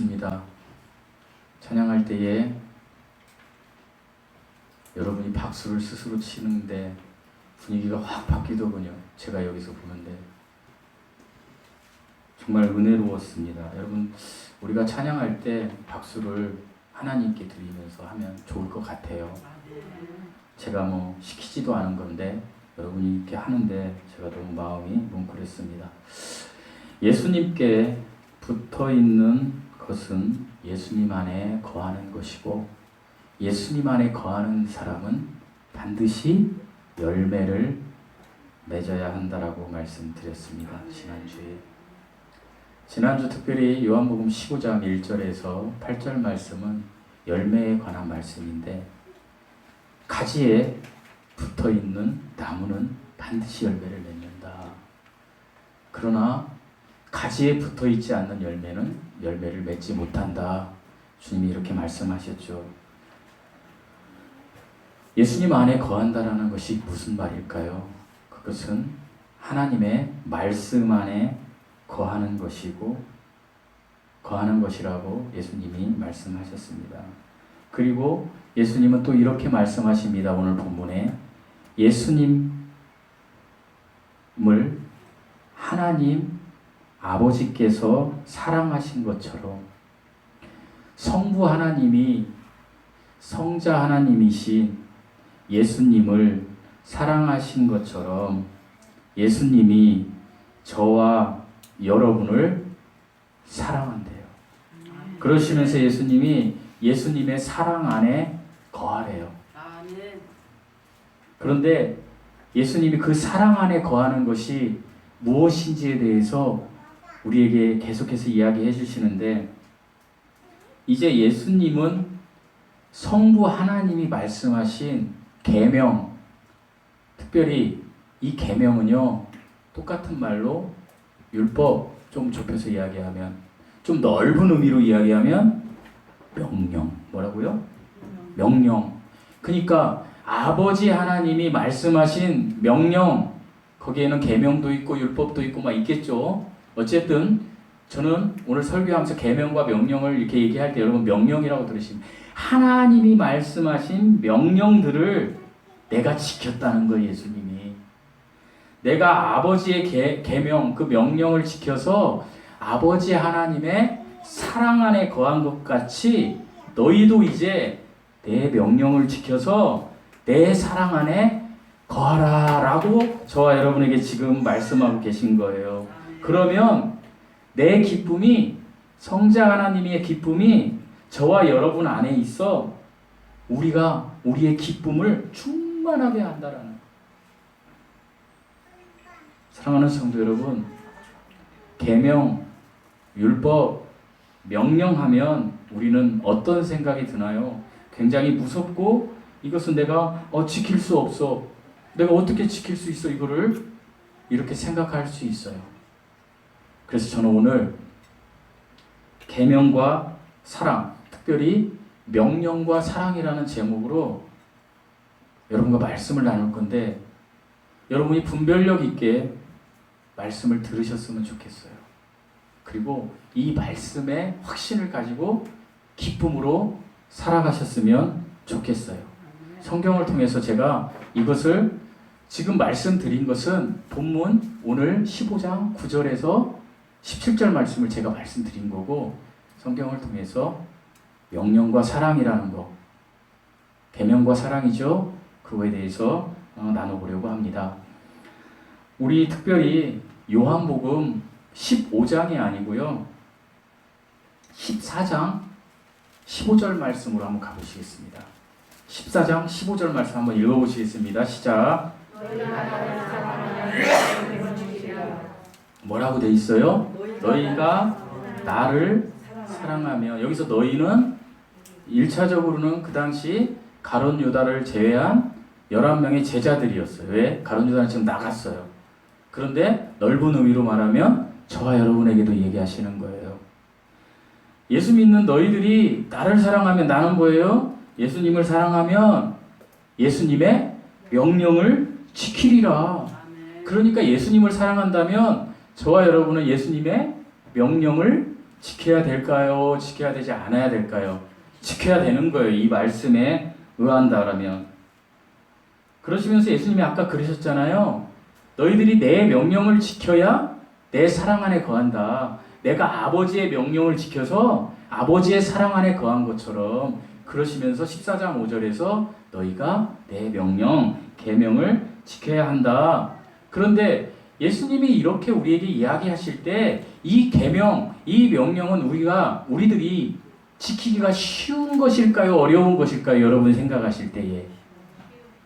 입니다. 찬양할 때에 여러분이 박수를 스스로 치는데 분위기가 확 바뀌더군요. 제가 여기서 보는데 정말 은혜로웠습니다. 여러분, 우리가 찬양할 때 박수를 하나님께 드리면서 하면 좋을 것 같아요. 제가 뭐 시키지도 않은 건데 여러분이 이렇게 하는데 제가 너무 마음이 뭉클했습니다. 예수님께 붙어 있는 것은 예수님 안에 거하는 것이고, 예수님 안에 거하는 사람은 반드시 열매를 맺어야 한다라고 말씀드렸습니다. 지난주 특별히 요한복음 15장 1절에서 8절 말씀은 열매에 관한 말씀인데, 가지에 붙어있는 나무는 반드시 열매를 맺는다. 그러나 가지에 붙어있지 않는 열매는 열매를 맺지 못한다. 주님이 이렇게 말씀하셨죠. 예수님 안에 거한다라는 것이 무슨 말일까요? 그것은 하나님의 말씀 안에 거하는 것이고, 거하는 것이라고 예수님이 말씀하셨습니다. 그리고 예수님은 또 이렇게 말씀하십니다. 오늘 본문에 예수님을 하나님 아버지께서 사랑하신 것처럼 성부 하나님이 성자 하나님이신 예수님을 사랑하신 것처럼 예수님이 저와 여러분을 사랑한대요. 그러시면서 예수님이 예수님의 사랑 안에 거하래요. 그런데 예수님이 그 사랑 안에 거하는 것이 무엇인지에 대해서 우리에게 계속해서 이야기해 주시는데, 이제 예수님은 성부 하나님이 말씀하신 계명, 특별히 이 계명은요, 똑같은 말로 율법, 좀 좁혀서 이야기하면, 좀 넓은 의미로 이야기하면 명령. 뭐라고요? 명령. 그러니까 아버지 하나님이 말씀하신 명령, 거기에는 계명도 있고 율법도 있고 막 있겠죠. 어쨌든 저는 오늘 설교하면서 계명과 명령을 이렇게 얘기할 때 여러분 명령이라고 들으시면 하나님이 말씀하신 명령들을 내가 지켰다는 거예요. 예수님이 내가 아버지의 계명, 그 명령을 지켜서 아버지 하나님의 사랑 안에 거한 것 같이 너희도 이제 내 명령을 지켜서 내 사랑 안에 거하라 라고 저와 여러분에게 지금 말씀하고 계신 거예요. 그러면 내 기쁨이, 성자 하나님의 기쁨이 저와 여러분 안에 있어 우리가 우리의 기쁨을 충만하게 한다라는 거예요. 사랑하는 성도 여러분, 계명, 율법, 명령하면 우리는 어떤 생각이 드나요? 굉장히 무섭고 이것은 내가 지킬 수 없어. 내가 어떻게 지킬 수 있어? 이거를 이렇게 생각할 수 있어요. 그래서 저는 오늘 계명과 사랑, 특별히 명령과 사랑이라는 제목으로 여러분과 말씀을 나눌 건데, 여러분이 분별력 있게 말씀을 들으셨으면 좋겠어요. 그리고 이 말씀의 확신을 가지고 기쁨으로 살아가셨으면 좋겠어요. 성경을 통해서 제가 이것을 지금 말씀드린 것은 본문 오늘 15장 9절에서 17절 말씀을 제가 말씀드린 거고, 성경을 통해서 명령과 사랑이라는 거, 계명과 사랑이죠. 그거에 대해서 나눠보려고 합니다. 우리 특별히 요한복음 15장이 아니고요, 14장 15절 말씀으로 한번 가보시겠습니다. 14장 15절 말씀 한번 읽어보시겠습니다. 시작. 뭐라고 돼 있어요? 너희가 나를 사랑하며, 여기서 너희는 1차적으로는 그 당시 가룟 유다를 제외한 11명의 제자들이었어요. 왜? 가룟 유다는 지금 나갔어요. 그런데 넓은 의미로 말하면 저와 여러분에게도 얘기하시는 거예요. 예수 믿는 너희들이 나를 사랑하면, 나는 뭐예요? 예수님을 사랑하면 예수님의 명령을 지키리라. 그러니까 예수님을 사랑한다면 저와 여러분은 예수님의 명령을 지켜야 될까요? 지켜야 되지 않아야 될까요? 지켜야 되는 거예요. 이 말씀에 의한다라면. 그러시면서 예수님이 아까 그러셨잖아요. 너희들이 내 명령을 지켜야 내 사랑 안에 거한다. 내가 아버지의 명령을 지켜서 아버지의 사랑 안에 거한 것처럼, 그러시면서 14장 5절에서 너희가 내 명령, 계명을 지켜야 한다. 그런데 예수님이 이렇게 우리에게 이야기하실 때 이 계명, 이 명령은 우리들이 지키기가 쉬운 것일까요? 어려운 것일까요? 여러분 생각하실 때에.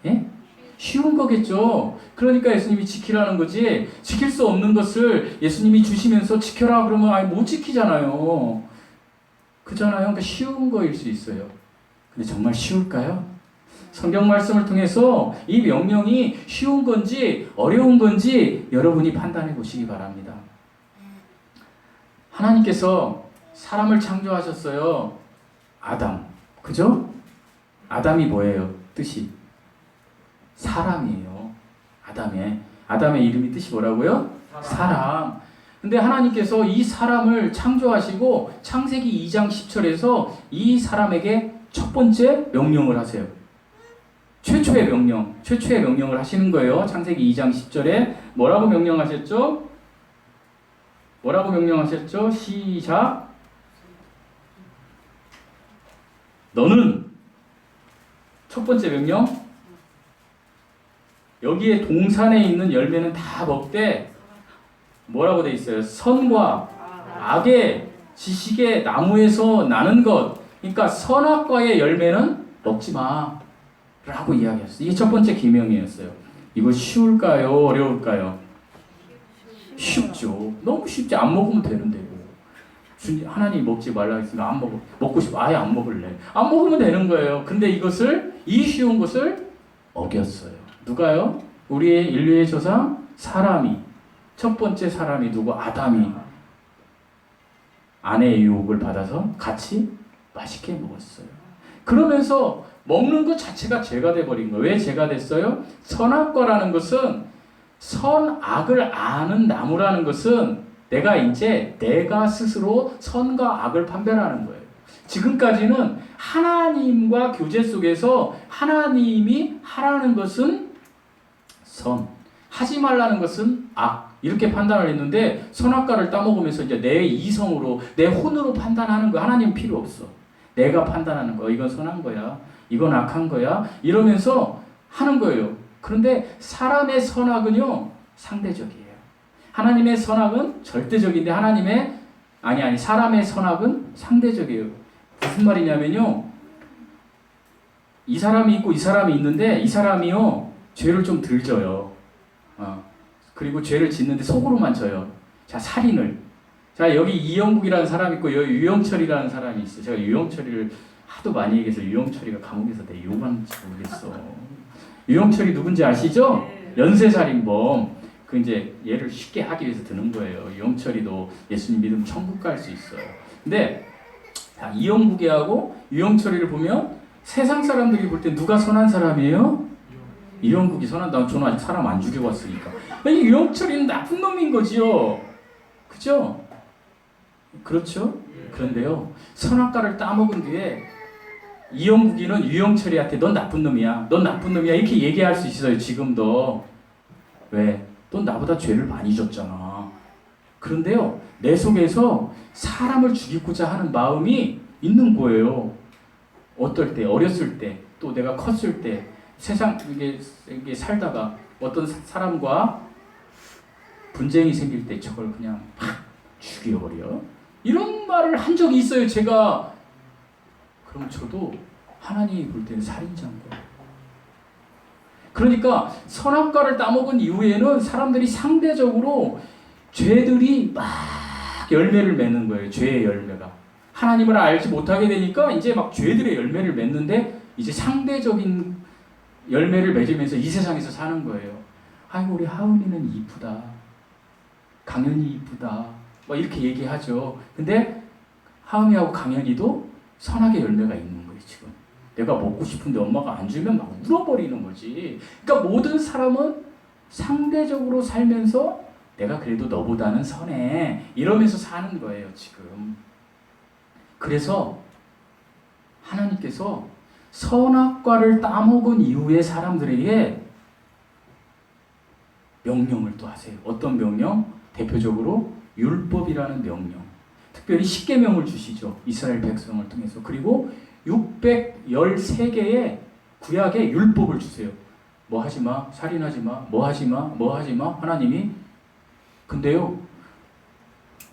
예? 쉬운 거겠죠. 그러니까 예수님이 지키라는 거지, 지킬 수 없는 것을 예수님이 주시면서 지켜라 그러면 아예 못 지키잖아요. 그잖아요. 그러니까 쉬운 거일 수 있어요. 근데 정말 쉬울까요? 성경 말씀을 통해서 이 명령이 쉬운 건지 어려운 건지 여러분이 판단해 보시기 바랍니다. 하나님께서 사람을 창조하셨어요. 아담. 그죠? 아담이 뭐예요? 뜻이? 사람이에요. 아담의 이름이 뜻이 뭐라고요? 사람. 근데 하나님께서 이 사람을 창조하시고 창세기 2장 10절에서 이 사람에게 첫 번째 명령을 하세요. 최초의 명령을 하시는 거예요. 창세기 2장 10절에 뭐라고 명령하셨죠? 시작. 너는, 첫 번째 명령, 여기에 동산에 있는 열매는 다 먹되 뭐라고 돼 있어요? 선과 악의 지식의 나무에서 나는 것, 그러니까 선악과의 열매는 먹지 마 라고 이야기했어요. 이게 첫 번째 계명이었어요. 이거 쉬울까요? 어려울까요? 쉽죠. 너무 쉽지. 안 먹으면 되는데 하나님 먹지 말라 했으니까 안 먹어. 먹고 싶어. 아예 안 먹을래. 안 먹으면 되는 거예요. 근데 이 쉬운 것을 어겼어요. 누가요? 우리의 인류의 조상 사람이, 첫 번째 사람이 누구? 아담이 아내의 유혹을 받아서 같이 맛있게 먹었어요. 그러면서 먹는 것 자체가 죄가 돼버린 거예요. 왜 죄가 됐어요? 선악과라는 것은, 선악을 아는 나무라는 것은 내가 스스로 선과 악을 판별하는 거예요. 지금까지는 하나님과 교제 속에서 하나님이 하라는 것은 선, 하지 말라는 것은 악, 이렇게 판단을 했는데 선악과를 따먹으면서 이제 내 이성으로, 내 혼으로 판단하는 거, 하나님 필요 없어. 내가 판단하는 거, 이건 선한 거야, 이건 악한 거야, 이러면서 하는 거예요. 그런데 사람의 선악은요, 상대적이에요. 하나님의 선악은 절대적인데 사람의 선악은 상대적이에요. 무슨 말이냐면요, 이 사람이 있고 이 사람이 있는데 이 사람이요 죄를 좀 덜 져요. 그리고 죄를 짓는데 속으로만 져요. 자, 살인을. 자, 여기 이영국이라는 사람이 있고 여기 유영철이라는 사람이 있어요. 제가 유영철이를 하도 많이 얘기해서 유영철이가 감옥에서 내 욕하는지 모르겠어. 유영철이 누군지 아시죠? 연쇄살인범. 이제 얘를 쉽게 하기 위해서 드는 거예요. 유영철이도 예수님 믿으면 천국 갈 수 있어요. 근데 이영국이하고 유영철이를 보면 세상 사람들이 볼 때 누가 선한 사람이에요? 이영국이 선한다. 저는 아직 사람 안 죽여봤으니까. 이 유영철이는 나쁜 놈인 거지요. 그죠? 그렇죠? 그런데요, 선악과를 따먹은 뒤에 이영국이는 유영철이한테 넌 나쁜 놈이야, 이렇게 얘기할 수 있어요. 지금도. 왜? 넌 나보다 죄를 많이 졌잖아. 그런데요, 내 속에서 사람을 죽이고자 하는 마음이 있는 거예요. 어떨 때? 어렸을 때, 또 내가 컸을 때, 세상 이게 살다가 어떤 사람과 분쟁이 생길 때 저걸 그냥 팍 죽여버려. 이런 말을 한 적이 있어요, 제가. 그럼 저도 하나님이 볼 때는 살인자인 거예요. 그러니까 선악과를 따먹은 이후에는 사람들이 상대적으로 죄들이 막 열매를 맺는 거예요. 죄의 열매가. 하나님을 알지 못하게 되니까 이제 막 죄들의 열매를 맺는데 이제 상대적인 열매를 맺으면서 이 세상에서 사는 거예요. 아이고, 우리 하은이는 이쁘다. 강현이 이쁘다. 막 이렇게 얘기하죠. 근데 하은이하고 강현이도 선악의 열매가 있는 거예요, 지금. 내가 먹고 싶은데 엄마가 안 주면 막 울어버리는 거지. 그러니까 모든 사람은 상대적으로 살면서 내가 그래도 너보다는 선해. 이러면서 사는 거예요, 지금. 그래서 하나님께서 선악과를 따먹은 이후에 사람들에게 명령을 또 하세요. 어떤 명령? 대표적으로 율법이라는 명령. 특별히 10계명을 주시죠. 이스라엘 백성을 통해서. 그리고 613개의 구약의 율법을 주세요. 뭐 하지 마, 살인하지 마, 뭐 하지 마, 뭐 하지 마. 하나님이. 근데요,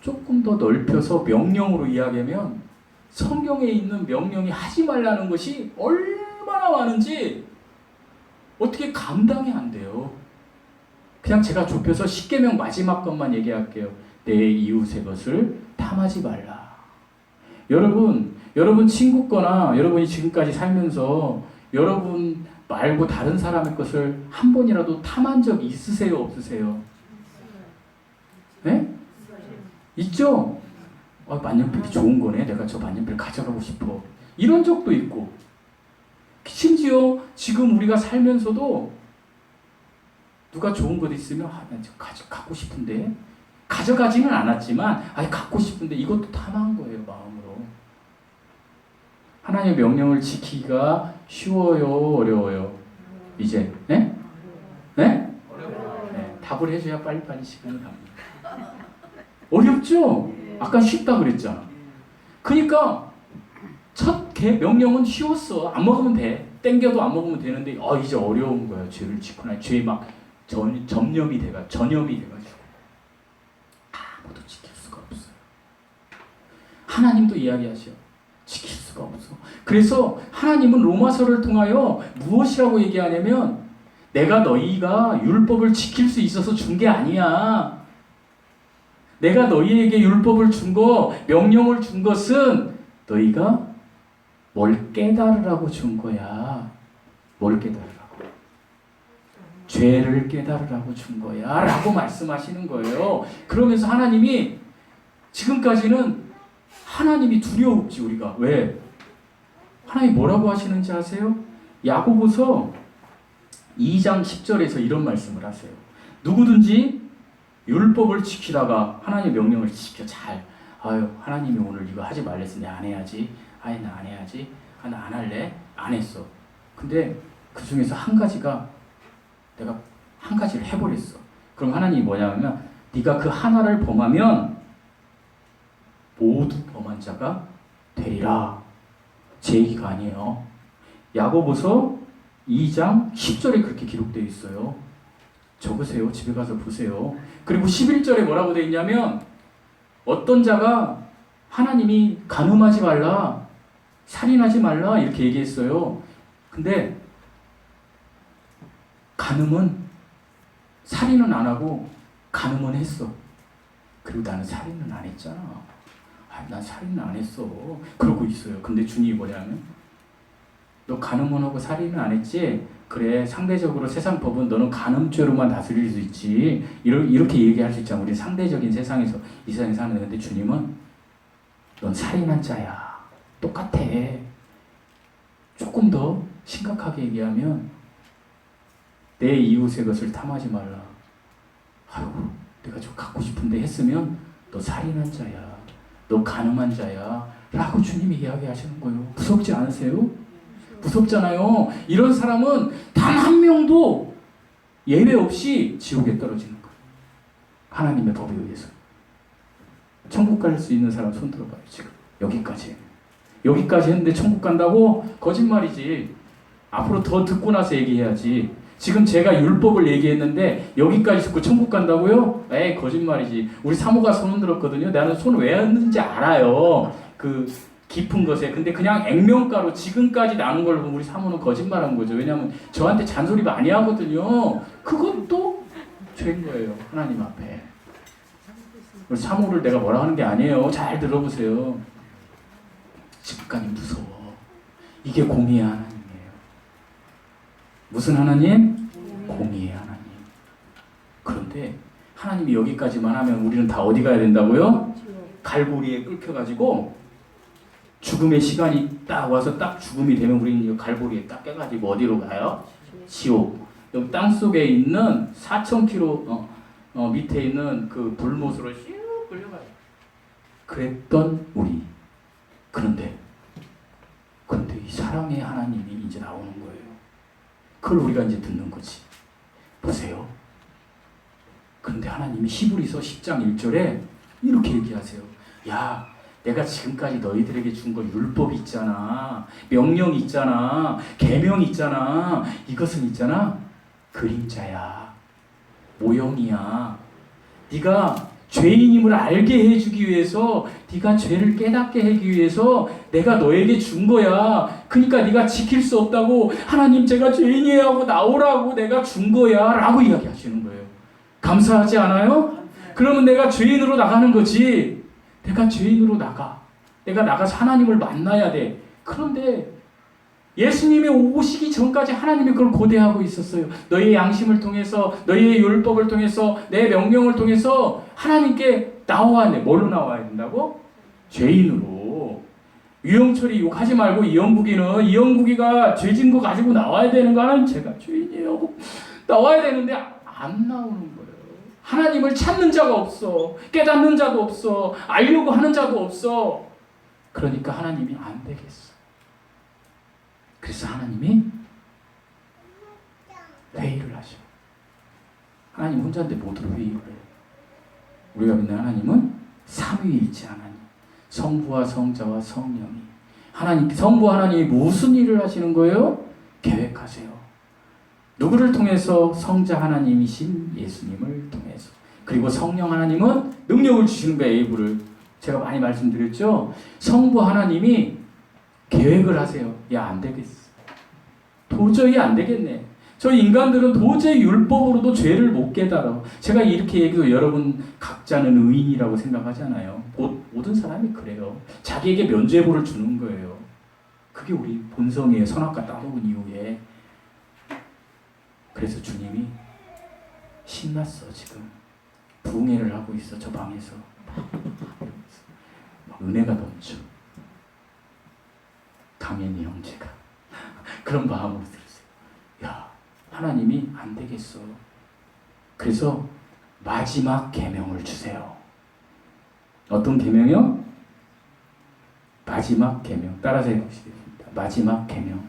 조금 더 넓혀서 명령으로 이야기하면 성경에 있는 명령이 하지 말라는 것이 얼마나 많은지 어떻게 감당이 안 돼요. 그냥 제가 좁혀서 10계명 마지막 것만 얘기할게요. 내 이웃의 것을 탐하지 말라. 여러분 친구 거나 여러분이 지금까지 살면서 여러분 말고 다른 사람의 것을 한 번이라도 탐한 적 있으세요? 없으세요? 네? 있죠? 만년필이 좋은 거네. 내가 저 만년필 가져가고 싶어. 이런 적도 있고. 심지어 지금 우리가 살면서도 누가 좋은 것 있으면 나 갖고 싶은데 가져가지는 않았지만 갖고 싶은데 이것도 탐한 거예요. 마음으로. 하나님의 명령을 지키기가 쉬워요? 어려워요? 이제 네? 네? 네. 답을 해줘야 빨리빨리 시간이 갑니다. 어렵죠? 아까 쉽다 그랬잖아. 그러니까 첫 명령은 쉬웠어. 안 먹으면 돼. 땡겨도 안 먹으면 되는데 이제 어려운 거야. 죄를 짓고 나 죄 막 전염이 돼가지고 아무도 지킬 수가 없어요. 하나님도 이야기하셔. 지킬 수가 없어. 그래서 하나님은 로마서를 통하여 무엇이라고 얘기하냐면 내가 너희가 율법을 지킬 수 있어서 준 게 아니야. 내가 너희에게 율법을 준 거, 명령을 준 것은 너희가 뭘 깨달으라고 준 거야. 뭘 깨달으라고? 죄를 깨달으라고 준 거야. 라고 말씀하시는 거예요. 그러면서 하나님이 지금까지는 하나님이 두려웠지 우리가. 왜? 하나님이 뭐라고 하시는지 아세요? 야고보서 2장 10절에서 이런 말씀을 하세요. 누구든지 율법을 지키다가 하나님의 명령을 지켜 잘 하나님이 오늘 이거 하지 말랬으니 안 해야지. 나 안 해야지. 나 안 할래. 안 했어. 근데 그 중에서 내가 한 가지를 해버렸어. 그럼 하나님이 뭐냐면 네가 그 하나를 범하면 모두 범한 자가 되리라. 제 얘기가 아니에요. 야고보서 2장 10절에 그렇게 기록되어 있어요. 적으세요. 집에 가서 보세요. 그리고 11절에 뭐라고 되어 있냐면 어떤 자가 하나님이 간음하지 말라, 살인하지 말라 이렇게 얘기했어요. 근데 살인은 안 하고 간음은 했어. 그리고 나는 살인은 안 했잖아. 난 살인은 안 했어. 그러고 있어요. 근데 주님이 뭐냐면 너 간음은 하고 살인은 안 했지? 그래, 상대적으로 세상 법은 너는 간음죄로만 다스릴 수 있지. 이렇게 얘기할 수 있잖아. 우리 상대적인 세상에서 이 세상에 사는. 근데 주님은 넌 살인한 자야. 똑같아. 조금 더 심각하게 얘기하면 내 이웃의 것을 탐하지 말라. 내가 저 갖고 싶은데 했으면 너 살인한 자야. 너 간음한 자야. 라고 주님이 이야기하시는 거예요. 무섭지 않으세요? 무섭잖아요. 이런 사람은 단 한 명도 예외 없이 지옥에 떨어지는 거예요. 하나님의 법에 의해서. 천국 갈 수 있는 사람 손 들어봐요. 지금 여기까지 했는데 천국 간다고? 거짓말이지. 앞으로 더 듣고 나서 얘기해야지. 지금 제가 율법을 얘기했는데 여기까지 듣고 천국 간다고요? 거짓말이지. 우리 사모가 손 흔들었거든요. 나는 손 왜 흔든지 알아요. 그 깊은 것에. 근데 그냥 액면가로 지금까지 나눈 걸 보면 우리 사모는 거짓말한 거죠. 왜냐하면 저한테 잔소리 많이 하거든요. 그것도 죄인 거예요. 하나님 앞에. 우리 사모를 내가 뭐라 하는 게 아니에요. 잘 들어보세요. 지금까지 무서워. 이게 공의의 하나님이에요. 무슨 하나님? 공의의 하나님. 그런데 하나님이 여기까지만 하면 우리는 다 어디 가야 된다고요? 갈고리에 끌혀가지고 죽음의 시간이 딱 와서 딱 죽음이 되면 우리는 갈고리에 딱 깨가지고 어디로 가요? 지옥. 여기 땅속에 있는 4,000km 밑에 있는 그 불못으로 슉 끌려가요. 그랬던 우리. 그런데 이 사랑의 하나님이 이제 나오는 거예요. 그걸 우리가 이제 듣는 거지. 보세요. 그런데 하나님이 히브리서 10장 1절에 이렇게 얘기하세요. 야, 내가 지금까지 너희들에게 준 거 율법 있잖아. 명령 있잖아. 계명 있잖아. 이것은 있잖아. 그림자야. 모형이야. 네가 죄인임을 알게 해주기 위해서, 네가 죄를 깨닫게 하기 위해서 내가 너에게 준 거야. 그러니까 네가 지킬 수 없다고 하나님 제가 죄인이에요 하고 나오라고 내가 준 거야 라고 이야기하시는 거예요. 감사하지 않아요? 그러면 내가 죄인으로 나가는 거지. 내가 죄인으로 나가. 내가 나가서 하나님을 만나야 돼. 그런데 예수님이 오시기 전까지 하나님이 그걸 고대하고 있었어요. 너희의 양심을 통해서, 너희의 율법을 통해서, 내 명령을 통해서 하나님께 나와야 돼. 뭘로 나와야 된다고? 죄인으로. 유영철이 욕하지 말고 이영국이가 죄진 거 가지고 나와야 되는 거는 제가 죄인이에요. 나와야 되는데 안 나오는 거예요. 하나님을 찾는 자가 없어. 깨닫는 자도 없어. 알려고 하는 자도 없어. 그러니까 하나님이 안 되겠어. 그래서 하나님이 회의를 하셔. 하나님 혼자인데 뭐들어 회의를 해요. 우리가 믿는 하나님은 삼위일체 하나님. 성부와 성자와 성령이. 성부 하나님이 무슨 일을 하시는 거예요? 계획하세요. 누구를 통해서? 성자 하나님이신 예수님을 통해서. 그리고 성령 하나님은 능력을 주시는 거예요. 에이브를. 제가 많이 말씀드렸죠? 성부 하나님이 계획을 하세요. 야, 안 되겠어. 도저히 안 되겠네. 저 인간들은 도저히 율법으로도 죄를 못 깨달아. 제가 이렇게 얘기해도 여러분 각자는 의인이라고 생각하잖아요. 모든 사람이 그래요. 자기에게 면죄부를 주는 거예요. 그게 우리 본성이에요. 선악과 따먹은 이후에. 그래서 주님이 신났어. 지금 부흥회를 하고 있어. 저 방에서 막 은혜가 넘쳐. 당연히 형제가 그런 마음으로 들으세요. 야, 하나님이 안 되겠어. 그래서 마지막 계명을 주세요. 어떤 계명이요? 마지막 계명. 따라서 해보시겠습니다. 마지막 계명.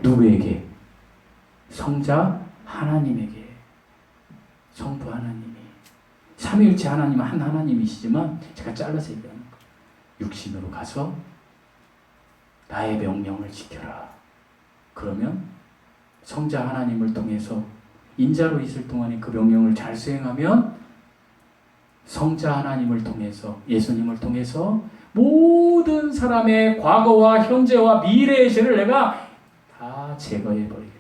누구에게? 성자 하나님에게. 성부 하나님이. 삼위일체 하나님은 한 하나님이시지만 제가 잘라서 얘기하는 거. 육신으로 가서 나의 명령을 지켜라. 그러면 성자 하나님을 통해서 인자로 있을 동안에 그 명령을 잘 수행하면 성자 하나님을 통해서, 예수님을 통해서 모든 사람의 과거와 현재와 미래의 죄를 내가 다 제거해 버리겠다.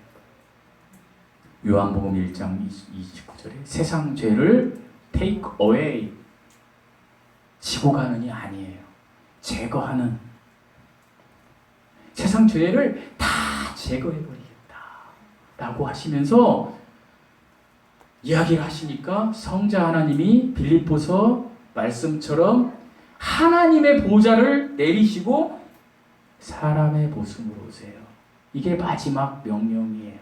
요한복음 1장 29절에 세상 죄를 take away, 지고 가는이 아니에요. 제거하는. 세상 죄를 다 제거해버리겠다 라고 하시면서 이야기를 하시니까 성자 하나님이 빌립보서 말씀처럼 하나님의 보좌를 내리시고 사람의 모습으로 오세요. 이게 마지막 명령이에요.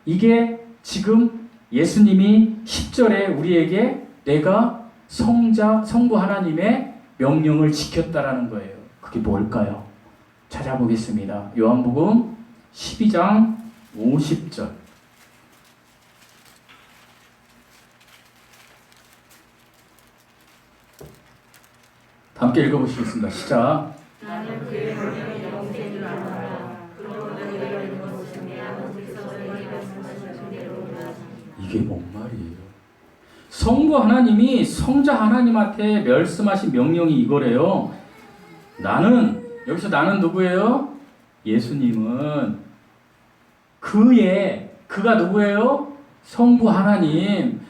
이게 지금 예수님이 10절에 우리에게 내가 성부 하나님의 명령을 지켰다라는 거예요. 그게 뭘까요? 찾아보겠습니다. 요한복음 12장 50절. 함께 읽어보시겠습니다. 시작. 나는 그의 명령이 영생을 알아라. 그러므로 내가 이런 것은 내 아버지께서 내게 말씀하신 대로 하라. 이게 뭔 말이에요? 성부 하나님이 성자 하나님한테 말씀하신 명령이 이거래요. 여기서 나는 누구예요? 예수님은 그가 누구예요? 성부 하나님.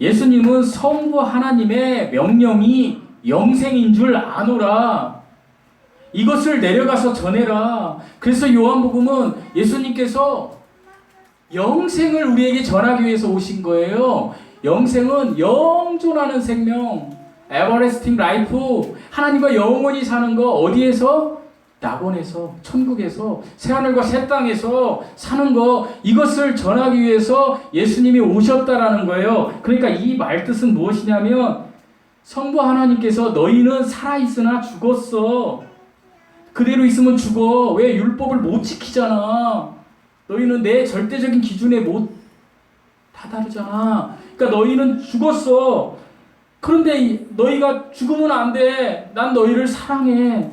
예수님은 성부 하나님의 명령이 영생인 줄 아노라. 이것을 내려가서 전해라. 그래서 요한복음은 예수님께서 영생을 우리에게 전하기 위해서 오신 거예요. 영생은 영존하는 생명, 에버레스팅 라이프, 하나님과 영원히 사는 거. 어디에서? 낙원에서, 천국에서, 새하늘과 새 땅에서 사는 거, 이것을 전하기 위해서 예수님이 오셨다라는 거예요. 그러니까 이 말뜻은 무엇이냐면 성부 하나님께서 너희는 살아있으나 죽었어. 그대로 있으면 죽어. 왜? 율법을 못 지키잖아. 너희는 내 절대적인 기준에 못 다다르잖아. 그러니까 너희는 죽었어. 그런데 너희가 죽으면 안 돼. 난 너희를 사랑해.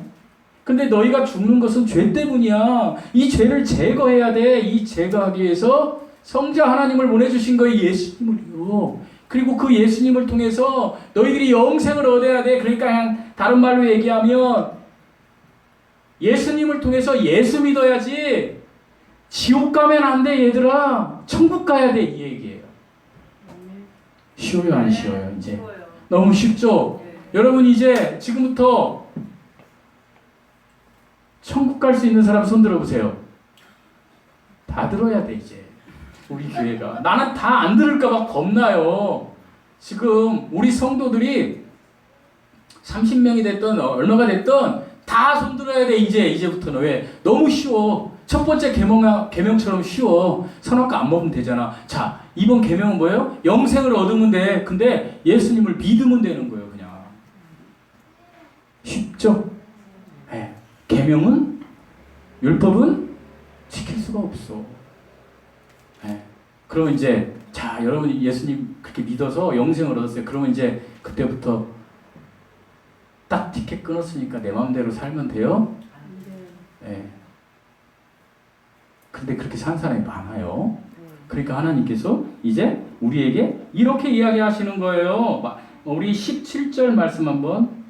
근데 너희가 죽는 것은 죄 때문이야. 이 죄를 제거해야 돼. 이 제거하기 위해서 성자 하나님을 보내주신 거예요. 예수님을요. 그리고 그 예수님을 통해서 너희들이 영생을 얻어야 돼. 그러니까 그냥 다른 말로 얘기하면 예수님을 통해서 예수 믿어야지 지옥 가면 안 돼, 얘들아. 천국 가야 돼, 이 얘기예요. 쉬워요, 안 쉬워요? 이제 너무 쉽죠? 여러분 이제 지금부터 천국 갈 수 있는 사람 손 들어보세요. 다 들어야 돼 이제 우리 교회가. 나는 다 안 들을까 봐 겁나요. 지금 우리 성도들이 30명이 됐든 얼마가 됐든 다 손 들어야 돼 이제부터는. 왜? 너무 쉬워. 첫 번째 계명처럼 쉬워. 선악과 안 먹으면 되잖아. 자, 이번 계명은 뭐예요? 영생을 얻으면 돼. 근데 예수님을 믿으면 되는 거예요, 그냥. 쉽죠? 네. 계명은, 율법은 지킬 수가 없어. 네. 그러면 이제 자, 여러분 예수님 그렇게 믿어서 영생을 얻었어요. 그러면 이제 그때부터 딱 티켓 끊었으니까 내 마음대로 살면 돼요? 네. 근데 그렇게 사는 사람이 많아요. 그러니까 하나님께서 이제 우리에게 이렇게 이야기하시는 거예요. 우리 17절 말씀 한번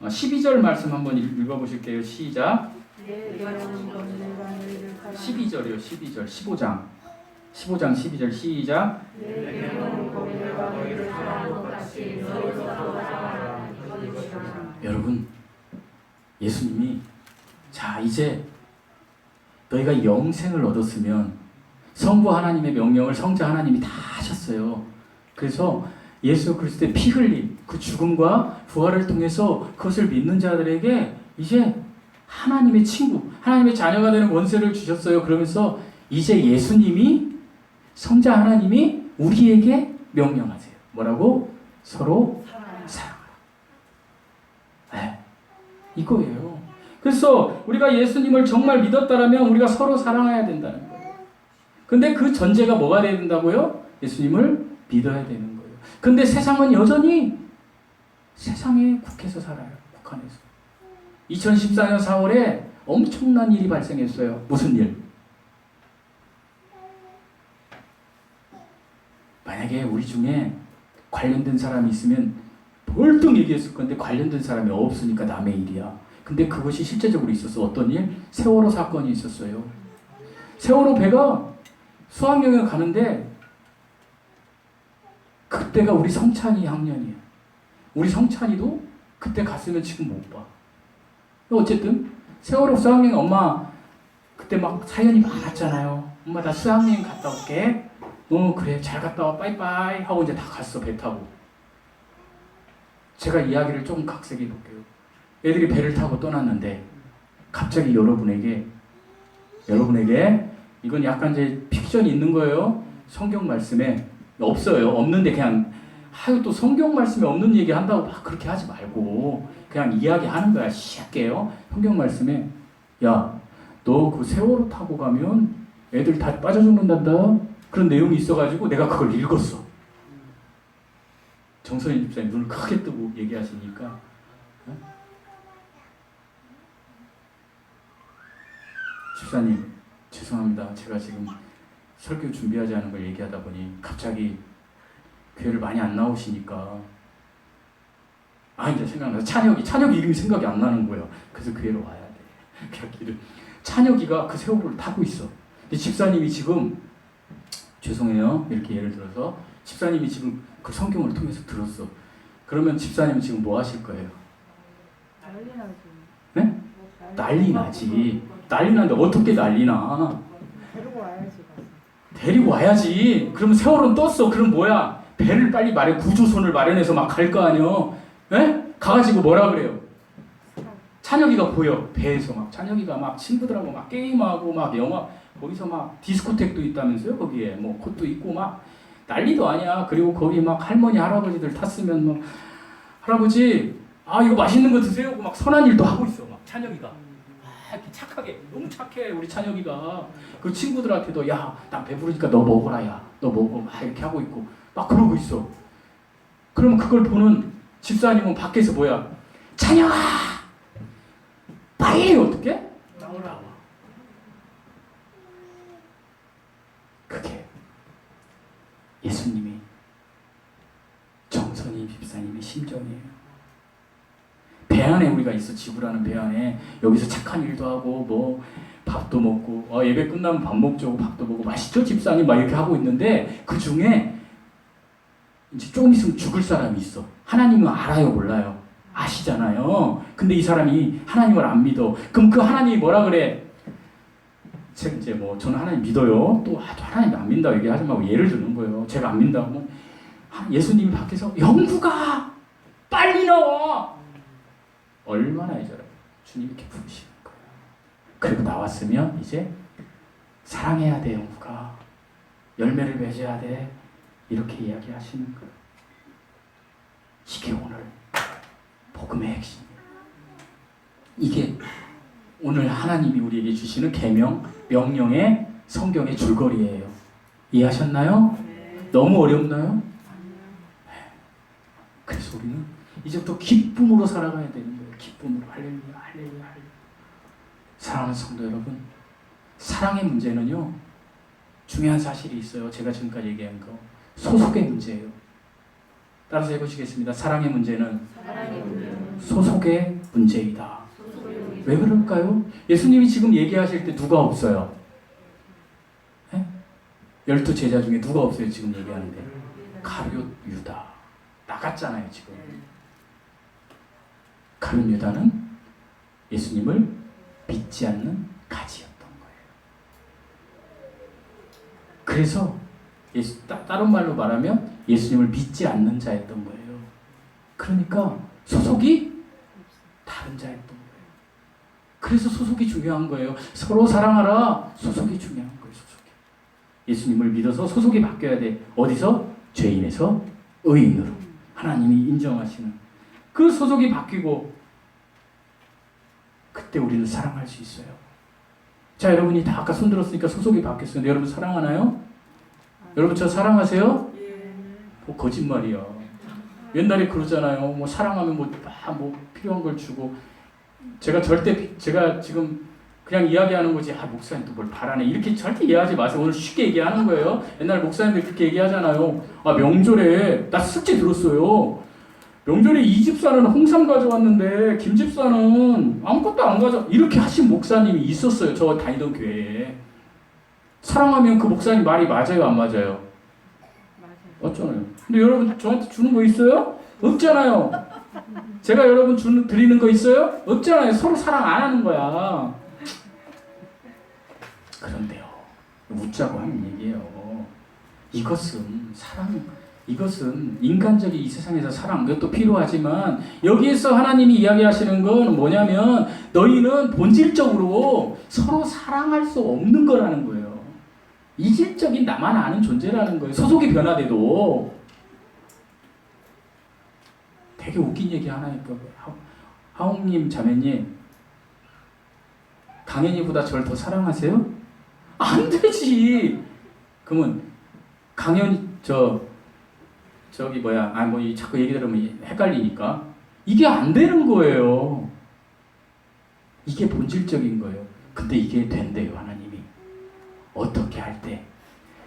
12절 말씀 한번 읽어보실게요. 시작. 12절이요. 12절 15장 12절 시작. 여러분 예수님이 자 이제 너희가 영생을 얻었으면 성부 하나님의 명령을 성자 하나님이 다 하셨어요. 그래서 예수 그리스도의 피 흘림, 그 죽음과 부활을 통해서 그것을 믿는 자들에게 이제 하나님의 친구, 하나님의 자녀가 되는 권세를 주셨어요. 그러면서 이제 예수님이 성자 하나님이 우리에게 명령하세요. 뭐라고? 서로 사랑하라. 네, 이거예요. 그래서 우리가 예수님을 정말 믿었다라면 우리가 서로 사랑해야 된다는 거예요. 근데 그 전제가 뭐가 돼야 된다고요? 예수님을 믿어야 되는 거예요. 근데 세상은 여전히 세상에 국해서 살아요. 북한에서. 2014년 4월에 엄청난 일이 발생했어요. 무슨 일? 만약에 우리 중에 관련된 사람이 있으면 벌떡 얘기했을 건데 관련된 사람이 없으니까 남의 일이야. 근데 그것이 실제적으로 있었어. 어떤 일? 세월호 사건이 있었어요. 세월호 배가 수학여행을 가는데 그때가 우리 성찬이 학년이야. 우리 성찬이도 그때 갔으면 지금 못 봐. 어쨌든 세월호 수학여행 엄마 그때 막 사연이 많았잖아요. 엄마 나 수학여행 갔다 올게. 그래 잘 갔다 와 빠이빠이 하고 이제 다 갔어. 배 타고. 제가 이야기를 조금 각색해 볼게요. 애들이 배를 타고 떠났는데 갑자기 여러분에게 이건 약간 이제 픽션이 있는 거예요. 성경 말씀에 없어요. 없는데 그냥 또 성경 말씀에 없는 얘기 한다고 막 그렇게 하지 말고 그냥 이야기하는 거야. 쉽게요. 성경 말씀에 야, 너 그 세월호 타고 가면 애들 다 빠져 죽는단다. 그런 내용이 있어가지고 내가 그걸 읽었어. 정선희 집사님 눈을 크게 뜨고 얘기하시니까 집사님 죄송합니다. 제가 지금 설교 준비하지 않은 걸 얘기하다 보니 갑자기 교회를 많이 안 나오시니까 이제 생각나서 찬혁이 이름이 생각이 안 나는 거예요. 그래서 교회로 와야 돼. 찬혁이가 그 세월호를 타고 있어. 근데 집사님이 지금 죄송해요. 이렇게 예를 들어서 집사님이 지금 그 성경을 통해서 들었어. 그러면 집사님은 지금 뭐 하실 거예요? 난리 나지. 네? 난리 나지. 난리 나는데 어떻게 난리 나? 데리고 와야지. 데리고 와야지. 그럼 세월은 떴어. 그럼 뭐야? 배를 빨리 구조선을 마련해서 막 갈 거 아니야. 예? 가가지고 뭐라 그래요? 찬혁이가 보여. 배에서 막 찬혁이가 막 친구들하고 막 게임하고 막 영화 거기서 막 디스코텍도 있다면서요. 거기에 뭐 그것도 있고 막 난리도 아니야. 그리고 거기 막 할머니 할아버지들 탔으면 뭐 할아버지 이거 맛있는 거 드세요. 하고 막 선한 일도 하고 있어. 막 찬혁이가 이렇게 착하게 너무 착해 우리 찬혁이가. 그 친구들한테도 야 난 배부르니까 너 먹어라 야 너 먹어 막 이렇게 하고 있고 막 그러고 있어. 그럼 그걸 보는 집사님은 밖에서 뭐야? 찬혁아 빨리 어떻게? 나오라. 그게 예수님이 정선희 집사님의 심정이에요. 배 안에 우리가 있어. 지구라는 배 안에 여기서 착한 일도 하고 뭐 밥도 먹고 예배 끝나면 밥 먹자고 밥도 먹고 맛있죠 집사님 막 이렇게 하고 있는데 그 중에 이제 조금 있으면 죽을 사람이 있어. 하나님은 알아요 몰라요? 아시잖아요. 근데 이 사람이 하나님을 안 믿어. 그럼 그 하나님이 뭐라 그래? 제가 이제 뭐 저는 하나님 믿어요. 또 하나님 안 믿는다고 얘기하지 말고 예를 드는 거예요. 제가 안 믿는다고 예수님이 밖에서 영구가 빨리 나와. 얼마나 이제라 주님이 이렇게 부르시는 거예요. 그리고 나왔으면 이제 사랑해야 돼 영구가. 열매를 맺어야 돼. 이렇게 이야기하시는 거예요. 이게 오늘 복음의 핵심이에요. 이게 오늘 하나님이 우리에게 주시는 계명, 명령의 성경의 줄거리예요. 이해하셨나요? 너무 어렵나요? 네. 그래서 우리는 이제부터 기쁨으로 살아가야 되는 거예요. 기쁨으로. 할렐루야, 할렐루야, 할렐루야. 사랑하는 성도 여러분, 사랑의 문제는요, 중요한 사실이 있어요. 제가 지금까지 얘기한 거. 소속의 문제예요. 따라서 해보시겠습니다. 사랑의 문제는 소속의 문제이다. 왜 그럴까요? 예수님이 지금 얘기하실 때 누가 없어요? 12 제자 중에 누가 없어요? 지금 얘기하는데. 가룟 유다. 나갔잖아요 지금. 가룟 유다는 예수님을 믿지 않는 가지였던 거예요. 그래서 다른 말로 말하면 예수님을 믿지 않는 자였던 거예요. 그러니까 소속이 다른 자였던 거예요. 그래서 소속이 중요한 거예요. 서로 사랑하라. 소속이 중요한 거예요. 소속이. 예수님을 믿어서 소속이 바뀌어야 돼. 어디서? 죄인에서 의인으로. 하나님이 인정하시는 그 소속이 바뀌고 그때 우리는 사랑할 수 있어요. 자, 여러분이 다 아까 손 들었으니까 소속이 바뀌었어요. 여러분 사랑하나요? 여러분 저 사랑하세요? 뭐 거짓말이야. 옛날에 그러잖아요. 뭐 사랑하면 뭐 필요한 걸 주고. 제가 지금 그냥 이야기하는 거지. 목사님 또 뭘 바라네. 이렇게 절대 이해하지 마세요. 오늘 쉽게 얘기하는 거예요. 옛날 목사님들 그렇게 얘기하잖아요. 명절에 나 실제 들었어요. 명절에 이 집사는 홍삼 가져왔는데 김 집사는 아무것도 안 가져. 이렇게 하신 목사님이 있었어요. 저 다니던 교회에. 사랑하면 그 목사님 말이 맞아요, 안 맞아요? 맞잖아요. 근데 여러분 저한테 주는 거 있어요? 없잖아요. 제가 여러분 드리는 거 있어요? 없잖아요. 서로 사랑 안 하는 거야. 그런데요, 묻자고 하는 얘기예요. 이것은 인간적인 이 세상에서 사랑, 그것도 필요하지만 여기에서 하나님이 이야기하시는 건 뭐냐면 너희는 본질적으로 서로 사랑할 수 없는 거라는 거예요. 이질적인 나만 아는 존재라는 거예요. 소속이 변화돼도. 되게 웃긴 얘기 하나 있거든요. 하옥님 자매님, 강현이보다 저를 더 사랑하세요? 안 되지. 그러면 강현이 자꾸 얘기 들으면 헷갈리니까 이게 안 되는 거예요. 이게 본질적인 거예요. 근데 이게 된대요, 하나님이. 어떻게 할 때?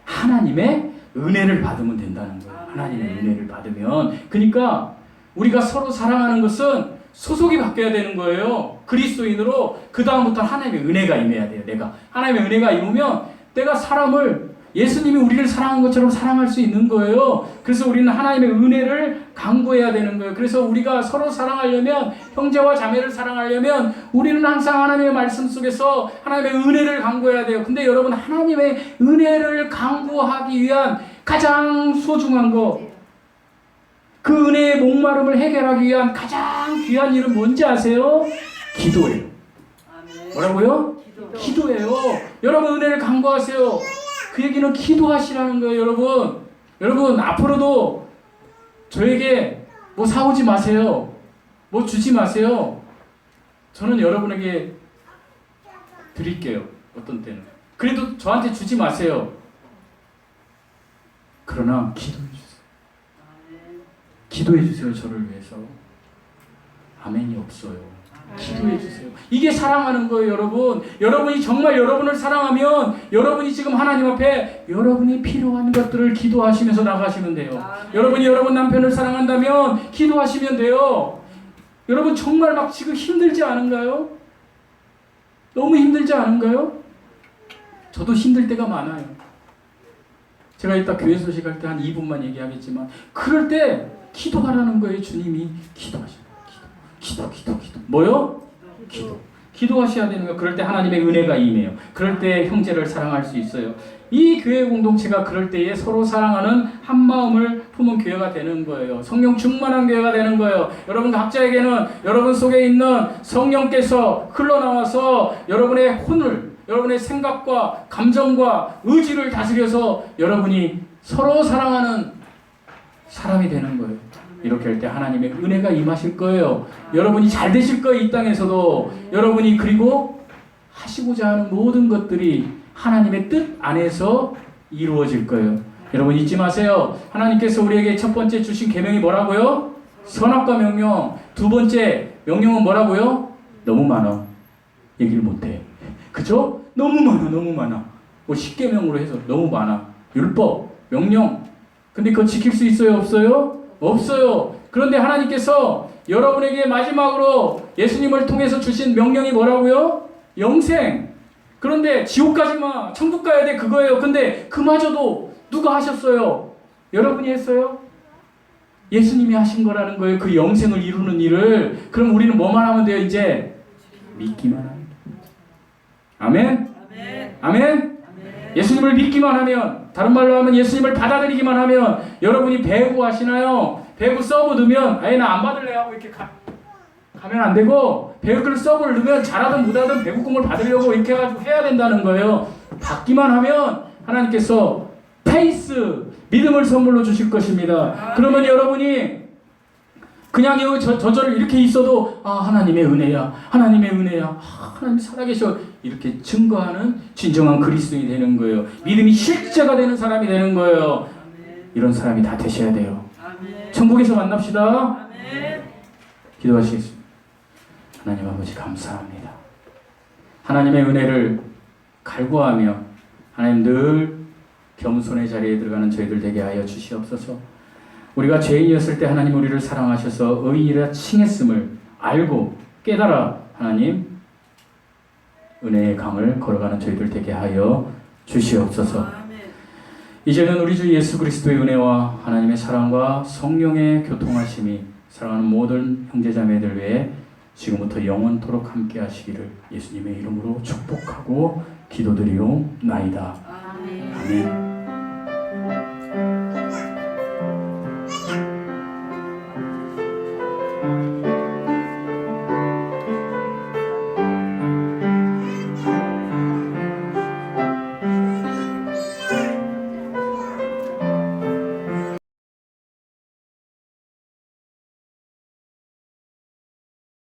하나님의 은혜를 받으면 된다는 거예요. 하나님의 은혜를 받으면. 그러니까 우리가 서로 사랑하는 것은 소속이 바뀌어야 되는 거예요. 그리스도인으로. 그 다음부터 하나님의 은혜가 임해야 돼요. 하나님의 은혜가 임하면 내가 예수님이 우리를 사랑한 것처럼 사랑할 수 있는 거예요. 그래서 우리는 하나님의 은혜를 강구해야 되는 거예요. 그래서 우리가 서로 사랑하려면, 형제와 자매를 사랑하려면 우리는 항상 하나님의 말씀 속에서 하나님의 은혜를 강구해야 돼요. 근데 여러분, 하나님의 은혜를 강구하기 위한 가장 소중한 거, 그 은혜의 목마름을 해결하기 위한 가장 귀한 일은 뭔지 아세요? 기도예요. 뭐라고요? 기도예요. 여러분 은혜를 간구하세요. 그 얘기는 기도하시라는 거예요, 여러분. 여러분 앞으로도 저에게 뭐 사오지 마세요. 뭐 주지 마세요. 저는 여러분에게 드릴게요. 어떤 때는. 그래도 저한테 주지 마세요. 그러나 기도해 주세요. 기도해 주세요. 저를 위해서. 아멘이 없어요. 기도해 주세요. 이게 사랑하는 거예요, 여러분. 여러분이 정말 여러분을 사랑하면 여러분이 지금 하나님 앞에 여러분이 필요한 것들을 기도하시면서 나가시면 돼요. 여러분이 여러분 남편을 사랑한다면 기도하시면 돼요. 여러분 정말 막 지금 힘들지 않은가요? 너무 힘들지 않은가요? 저도 힘들 때가 많아요. 제가 이따 교회 소식할 때 한 2분만 얘기하겠지만 그럴 때 기도하라는 거예요. 주님이 기도하시라. 기도. 뭐요? 기도. 기도하셔야 되는 거예요. 그럴 때 하나님의 은혜가 임해요. 그럴 때 형제를 사랑할 수 있어요. 이 교회 공동체가 그럴 때에 서로 사랑하는 한 마음을 품은 교회가 되는 거예요. 성령 충만한 교회가 되는 거예요. 여러분 각자에게는 여러분 속에 있는 성령께서 흘러나와서 여러분의 혼을, 여러분의 생각과 감정과 의지를 다스려서 여러분이 서로 사랑하는 사람이 되는 거예요. 이렇게 할 때 하나님의 은혜가 임하실 거예요. 여러분이 잘 되실 거예요. 이 땅에서도. 여러분이 그리고 하시고자 하는 모든 것들이 하나님의 뜻 안에서 이루어질 거예요. 여러분 잊지 마세요. 하나님께서 우리에게 첫 번째 주신 계명이 뭐라고요? 선악과 명령. 두 번째 명령은 뭐라고요? 너무 많아. 얘기를 못해. 그죠? 너무 많아. 뭐 10계명으로 해서 너무 많아. 율법, 명령. 근데 그거 지킬 수 있어요? 없어요? 없어요. 그런데 하나님께서 여러분에게 마지막으로 예수님을 통해서 주신 명령이 뭐라고요? 영생. 그런데 지옥 가지 마. 천국 가야 돼. 그거예요. 근데 그마저도 누가 하셨어요? 여러분이 했어요? 예수님이 하신 거라는 거예요. 그 영생을 이루는 일을. 그럼 우리는 뭐만 하면 돼요? 이제 믿기만 하면 돼요. 아멘? 아멘? 예수님을 믿기만 하면, 다른 말로 하면 예수님을 받아들이기만 하면, 여러분이 배구 하시나요? 배구 서브 넣으면 아예 나 안 받을래 하고 이렇게 가면 안 되고, 배구를 서브를 넣으면 잘하든 못하든 배구공을 받으려고 이렇게 해가지고 해야 된다는 거예요. 받기만 하면 하나님께서 페이스, 믿음을 선물로 주실 것입니다. 그러면 여러분이 그냥 저절을 이렇게 있어도 하나님의 은혜야. 하나님 살아계셔. 이렇게 증거하는 진정한 그리스도인이 되는 거예요. 믿음이 실제가 되는 사람이 되는 거예요. 이런 사람이 다 되셔야 돼요. 천국에서 만납시다. 기도하시겠습니다. 하나님 아버지 감사합니다. 하나님의 은혜를 갈구하며 하나님 늘 겸손의 자리에 들어가는 저희들 되게 하여 주시옵소서. 우리가 죄인이었을 때 하나님 우리를 사랑하셔서 의인이라 칭했음을 알고 깨달아 하나님 은혜의 강을 걸어가는 저희들 되게 하여 주시옵소서. 이제는 우리 주 예수 그리스도의 은혜와 하나님의 사랑과 성령의 교통하심이 사랑하는 모든 형제자매들 외에 지금부터 영원토록 함께 하시기를 예수님의 이름으로 축복하고 기도드리옵나이다. 아멘.